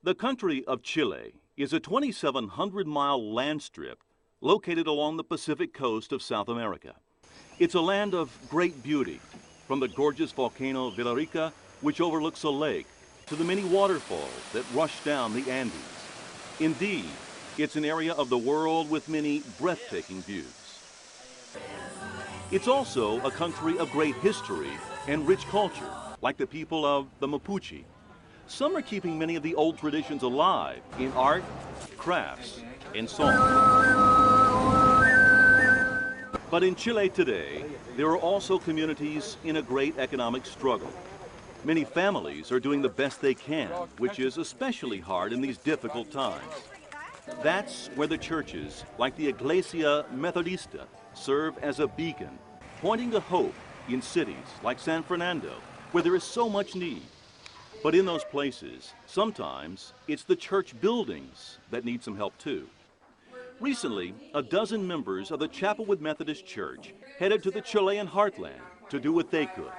The country of Chile is a 2,700-mile land strip located along the Pacific coast of South America. It's a land of great beauty, from the gorgeous volcano Villarrica, which overlooks a lake, to the many waterfalls that rush down the Andes. Indeed, it's an area of the world with many breathtaking views. It's also a country of great history and rich culture, like the people of the Mapuche. Some are keeping many of the old traditions alive in art, crafts, and song. But in Chile today, there are also communities in a great economic struggle. Many families are doing the best they can, which is especially hard in these difficult times. That's where the churches, like the Iglesia Methodista, serve as a beacon, pointing to hope in cities like San Fernando, where there is so much need. But in those places, sometimes it's the church buildings that need some help too. Recently, a dozen members of the Chapelwood Methodist Church headed to the Chilean heartland to do what they could.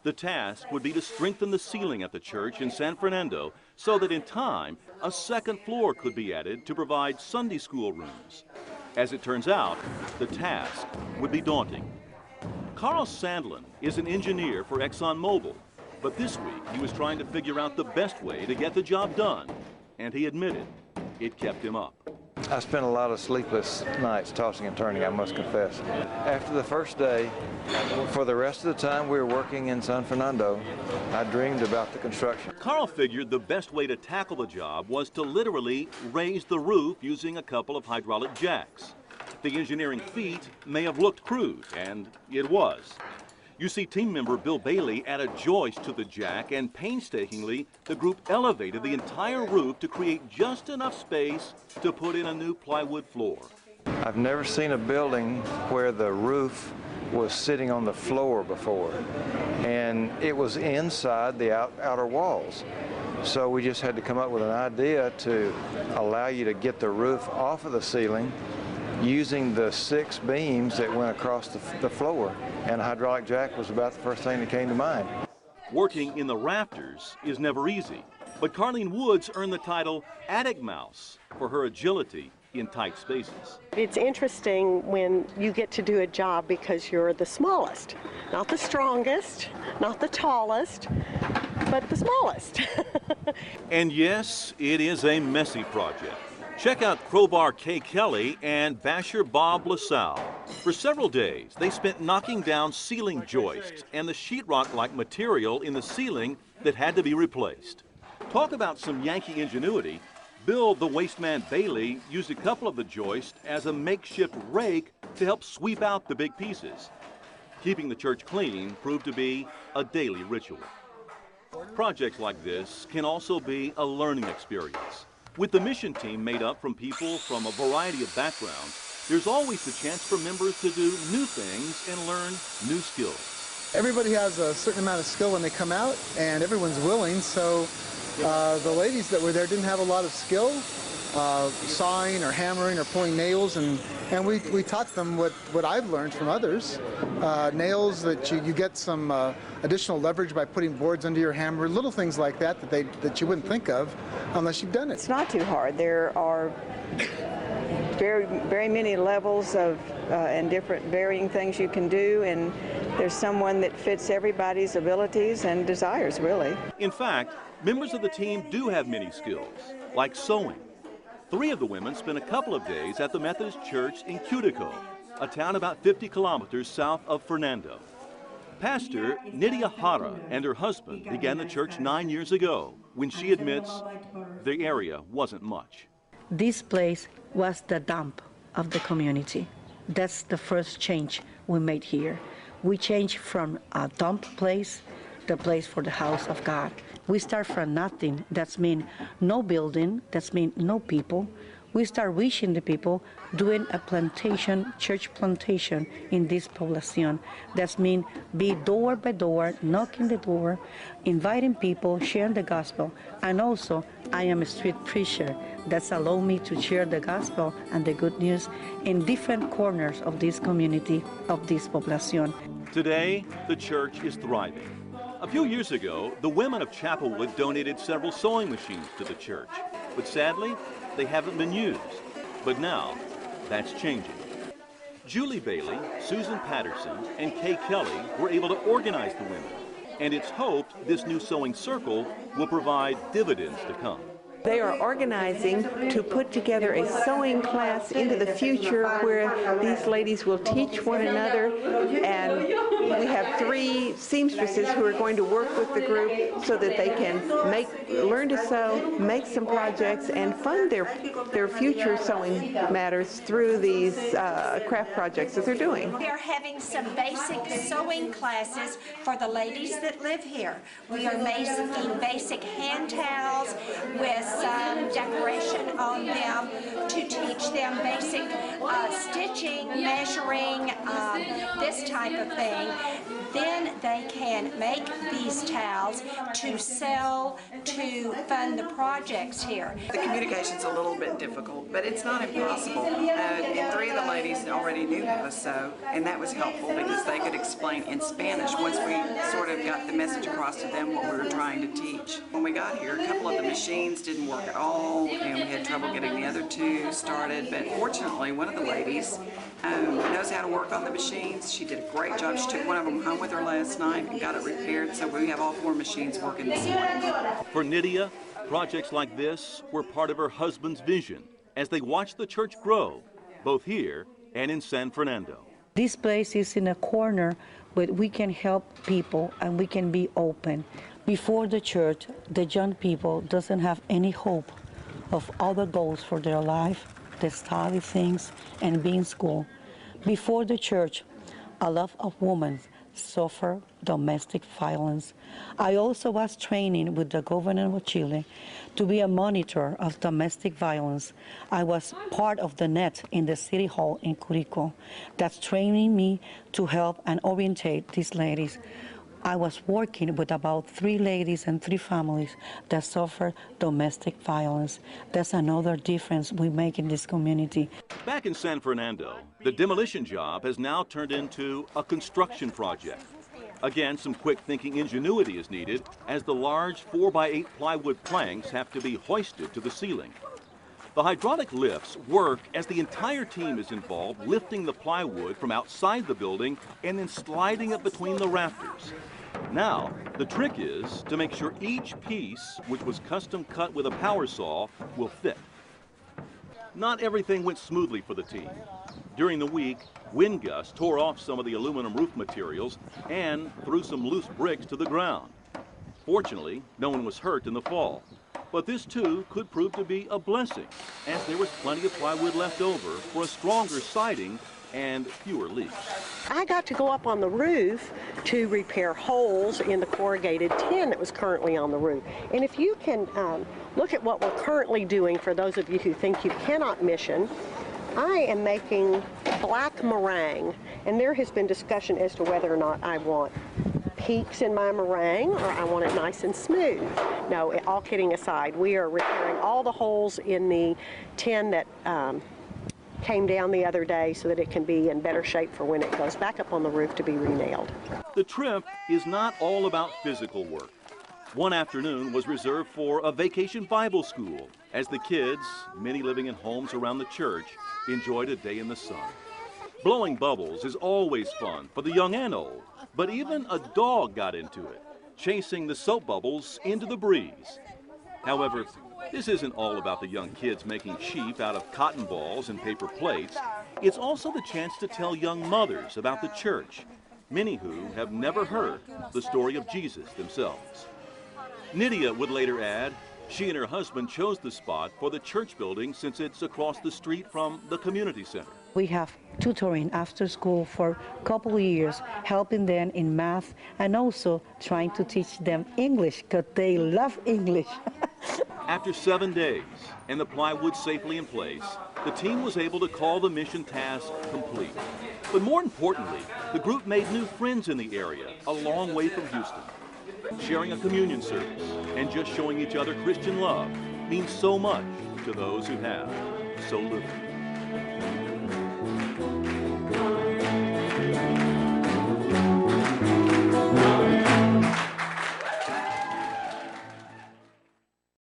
The task would be to strengthen the ceiling at the church in San Fernando so that in time, a second floor could be added to provide Sunday school rooms. As it turns out, the task would be daunting. Carl Sandlin is an engineer for ExxonMobil, but this week he was trying to figure out the best way to get the job done, and he admitted it kept him up. I spent a lot of sleepless nights tossing and turning, I must confess. After the first day, for the rest of the time we were working in San Fernando, I dreamed about the construction. Carl figured the best way to tackle the job was to literally raise the roof using a couple of hydraulic jacks. The engineering feat may have looked crude, and it was. You see team member Bill Bailey add a joist to the jack, and painstakingly, the group elevated the entire roof to create just enough space to put in a new plywood floor. I've never seen a building where the roof was sitting on the floor before, and it was inside the outer walls. So we just had to come up with an idea to allow you to get the roof off of the ceiling using the 6 beams that went across the floor, and a hydraulic jack was about the first thing that came to mind. Working in the rafters is never easy, but Carlene Woods earned the title Attic Mouse for her agility in tight spaces. It's interesting when you get to do a job because you're the smallest, not the strongest, not the tallest, but the smallest. And yes, it is a messy project. Check out Crowbar Kay Kelly and Basher Bob LaSalle. For several days, they spent knocking down ceiling joists and the sheetrock-like material in the ceiling that had to be replaced. Talk about some Yankee ingenuity. Bill the Wasteman Bailey used a couple of the joists as a makeshift rake to help sweep out the big pieces. Keeping the church clean proved to be a daily ritual. Projects like this can also be a learning experience. With the mission team made up from people from a variety of backgrounds, there's always the chance for members to do new things and learn new skills. Everybody has a certain amount of skill when they come out, and everyone's willing, so the ladies that were there didn't have a lot of skill, sawing or hammering or pulling nails, and we taught them what I've learned from others. Nails that you get some additional leverage by putting boards under your hammer, little things like that that you wouldn't think of unless you've done it. It's not too hard. There are very many levels of and different varying things you can do, and there's someone that fits everybody's abilities and desires, really. In fact, members of the team do have many skills, like sewing. 3 of the women spent a couple of days at the Methodist Church in Cutico, a town about 50 kilometers south of Fernando. Pastor Nydia Hara and her husband began the church 9 years ago, when she admits the area wasn't much. This place was the dump of the community. That's the first change we made here. We changed from a dump place, the place for the house of God. We start from nothing. That's mean no building. That's mean no people. We start reaching the people, doing a plantation, church plantation in this poblacion. That's mean be door by door, knocking the door, inviting people, sharing the gospel. And also, I am a street preacher. That's allowed me to share the gospel and the good news in different corners of this community, of this poblacion. Today, the church is thriving. A few years ago, the women of Chapelwood donated several sewing machines to the church, but sadly, they haven't been used. But now, that's changing. Julie Bailey, Susan Patterson, and Kay Kelly were able to organize the women, and it's hoped this new sewing circle will provide dividends to come. They are organizing to put together a sewing class into the future where these ladies will teach one another, and we have 3 seamstresses who are going to work with the group so that they can learn to sew, make some projects, and fund their future sewing matters through these craft projects that they're doing. We are having some basic sewing classes for the ladies that live here. We are making basic hand towels with some decoration on them to teach them basic stitching, measuring, this type of thing. Then they can make these towels to sell to fund the projects here. The communication's a little bit difficult, but it's not impossible. And 3 of the ladies already knew how to sew, and that was helpful because they could explain in Spanish once we sort of got the message across to them what we were trying to teach. When we got here, a couple of the machines didn't work at all, and we had trouble getting the other 2 started, but fortunately one of the ladies knows how to work on the machines. She did a great job. She took one of them home with her last night and got it repaired, so we have all 4 machines working this morning. For Nydia, projects like this were part of her husband's vision as they watched the church grow, both here and in San Fernando. This place is in a corner where we can help people and we can be open. Before the church, the young people doesn't have any hope of other goals for their life, the study things, and be in school. Before the church, a lot of women suffer domestic violence. I also was training with the governor of Chile to be a monitor of domestic violence. I was part of the net in the city hall in Curico that's training me to help and orientate these ladies. I was working with about 3 ladies and 3 families that suffer domestic violence. That's another difference we make in this community. Back in San Fernando, the demolition job has now turned into a construction project. Again, some quick thinking ingenuity is needed as the large 4x8 plywood planks have to be hoisted to the ceiling. The hydraulic lifts work as the entire team is involved, lifting the plywood from outside the building and then sliding it between the rafters. Now, the trick is to make sure each piece, which was custom cut with a power saw, will fit. Not everything went smoothly for the team. During the week, wind gusts tore off some of the aluminum roof materials and threw some loose bricks to the ground. Fortunately, no one was hurt in the fall. But this too could prove to be a blessing, as there was plenty of plywood left over for a stronger siding and fewer leaks. I got to go up on the roof to repair holes in the corrugated tin that was currently on the roof. And if you can look at what we're currently doing, for those of you who think you cannot mission, I am making black meringue, and there has been discussion as to whether or not I want peaks in my meringue or I want it nice and smooth. No, all kidding aside, we are repairing all the holes in the tin that came down the other day so that it can be in better shape for when it goes back up on the roof to be renailed. The trip is not all about physical work. One afternoon was reserved for a vacation Bible school as the kids, many living in homes around the church, enjoyed a day in the sun. Blowing bubbles is always fun for the young and old, but even a dog got into it, chasing the soap bubbles into the breeze. However, this isn't all about the young kids making sheep out of cotton balls and paper plates. It's also the chance to tell young mothers about the church, many who have never heard the story of Jesus themselves. Nydia would later add, she and her husband chose the spot for the church building since it's across the street from the community center. We have tutoring after school for a couple of years, helping them in math and also trying to teach them English because they love English. After 7 days and the plywood safely in place, the team was able to call the mission task complete. But more importantly, the group made new friends in the area, a long way from Houston. Sharing a communion service and just showing each other Christian love means so much to those who have so little.